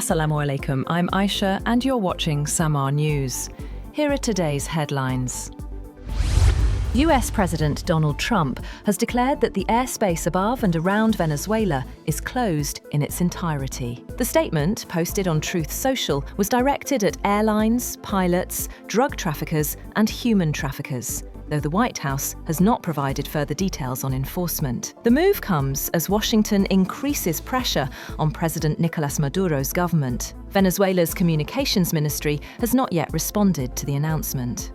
Assalamu alaikum, I'm Aisha and you're watching Samar News. Here are today's headlines. US President Donald Trump has declared that the airspace above and around Venezuela is closed in its entirety. The statement, posted on Truth Social, was directed at airlines, pilots, drug traffickers, and human traffickers, though the White House has not provided further details on enforcement. The move comes as Washington increases pressure on President Nicolás Maduro's government. Venezuela's communications ministry has not yet responded to the announcement.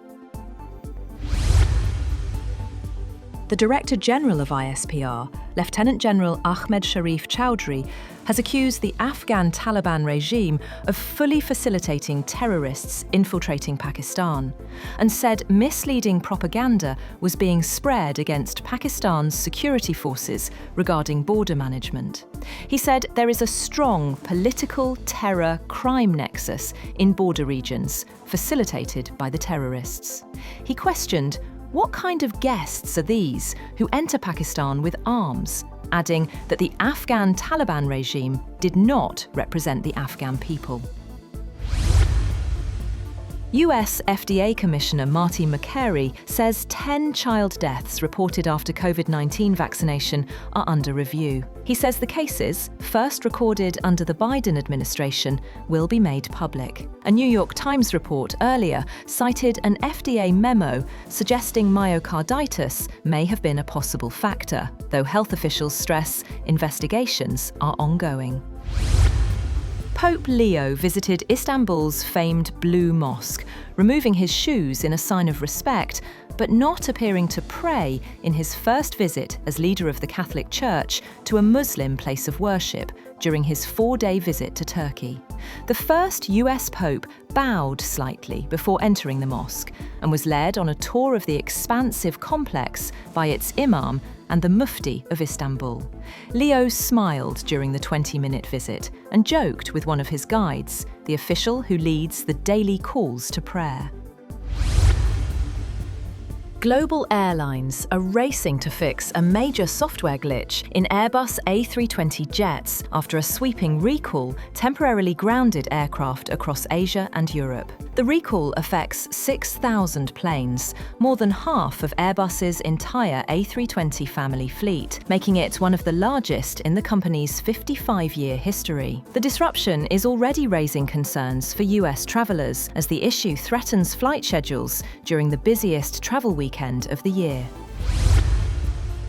The Director General of ISPR, Lieutenant General Ahmed Sharif Chowdhury, has accused the Afghan Taliban regime of fully facilitating terrorists infiltrating Pakistan, and said misleading propaganda was being spread against Pakistan's security forces regarding border management. He said there is a strong political terror crime nexus in border regions, facilitated by the terrorists. He questioned, what kind of guests are these who enter Pakistan with arms, adding that the Afghan Taliban regime did not represent the Afghan people. US FDA Commissioner Marty Makary says 10 child deaths reported after COVID-19 vaccination are under review. He says the cases, first recorded under the Biden administration, will be made public. A New York Times report earlier cited an FDA memo suggesting myocarditis may have been a possible factor, though health officials stress investigations are ongoing. Pope Leo visited Istanbul's famed Blue Mosque, removing his shoes in a sign of respect, but not appearing to pray in his first visit as leader of the Catholic Church to a Muslim place of worship during his 4-day visit to Turkey. The first US Pope bowed slightly before entering the mosque and was led on a tour of the expansive complex by its imam and the Mufti of Istanbul. Leo smiled during the 20-minute visit and joked with one of his guides, the official who leads the daily calls to prayer. Global airlines are racing to fix a major software glitch in Airbus A320 jets after a sweeping recall temporarily grounded aircraft across Asia and Europe. The recall affects 6,000 planes, more than half of Airbus's entire A320 family fleet, making it one of the largest in the company's 55-year history. The disruption is already raising concerns for US travelers, as the issue threatens flight schedules during the busiest travel weekend of the year.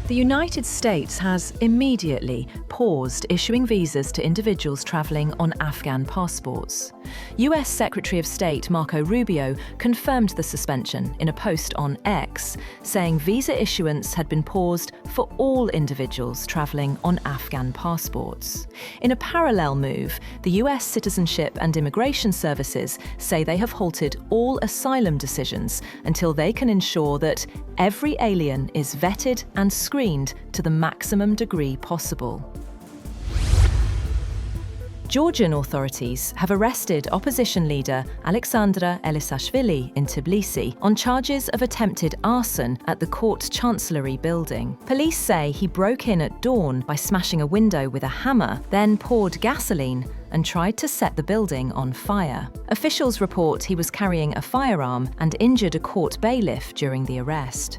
The United States has immediately paused issuing visas to individuals travelling on Afghan passports. US Secretary of State Marco Rubio confirmed the suspension in a post on X, saying visa issuance had been paused for all individuals travelling on Afghan passports. In a parallel move, the US Citizenship and Immigration Services say they have halted all asylum decisions until they can ensure that every alien is vetted and screened to the maximum degree possible. Georgian authorities have arrested opposition leader Alexandra Elisashvili in Tbilisi on charges of attempted arson at the court chancellery building. Police say he broke in at dawn by smashing a window with a hammer, then poured gasoline and tried to set the building on fire. Officials report he was carrying a firearm and injured a court bailiff during the arrest.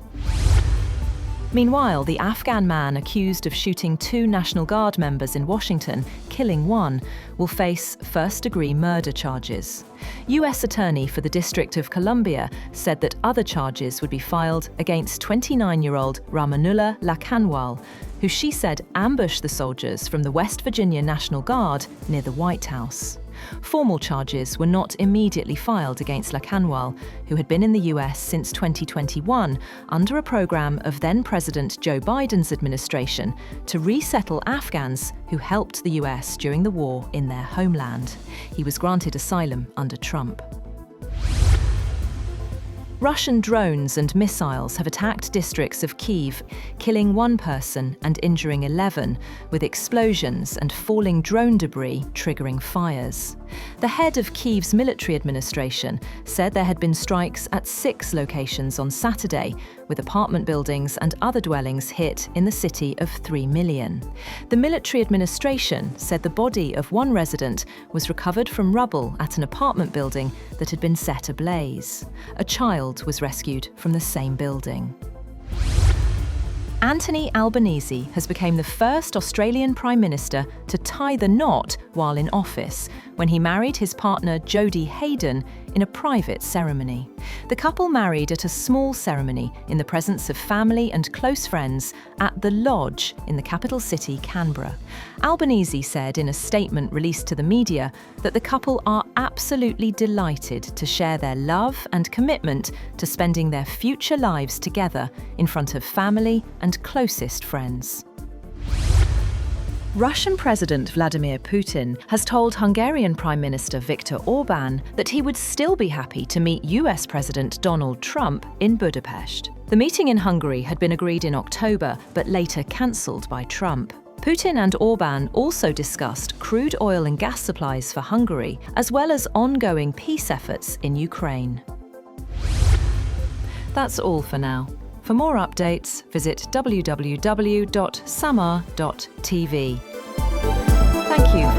Meanwhile, the Afghan man accused of shooting 2 National Guard members in Washington, killing one, will face first-degree murder charges. US Attorney for the District of Columbia said that other charges would be filed against 29-year-old Ramanullah Lakanwal, who she said ambushed the soldiers from the West Virginia National Guard near the White House. Formal charges were not immediately filed against Lakanwal, who had been in the US since 2021 under a program of then-President Joe Biden's administration to resettle Afghans who helped the US during the war in their homeland. He was granted asylum under Trump. Russian drones and missiles have attacked districts of Kyiv, killing 1 person and injuring 11, with explosions and falling drone debris triggering fires. The head of Kyiv's military administration said there had been strikes at 6 locations on Saturday, with apartment buildings and other dwellings hit in the city of 3 million. The military administration said the body of one resident was recovered from rubble at an apartment building that had been set ablaze. A child was rescued from the same building. Anthony Albanese has become the first Australian Prime Minister to tie the knot while in office, when he married his partner Jodie Hayden in a private ceremony. The couple married at a small ceremony in the presence of family and close friends at The Lodge in the capital city, Canberra. Albanese said in a statement released to the media that the couple are absolutely delighted to share their love and commitment to spending their future lives together in front of family and closest friends. Russian President Vladimir Putin has told Hungarian Prime Minister Viktor Orbán that he would still be happy to meet US President Donald Trump in Budapest. The meeting in Hungary had been agreed in October, but later cancelled by Trump. Putin and Orbán also discussed crude oil and gas supplies for Hungary, as well as ongoing peace efforts in Ukraine. That's all for now. For more updates, visit www.samar.tv. Thank you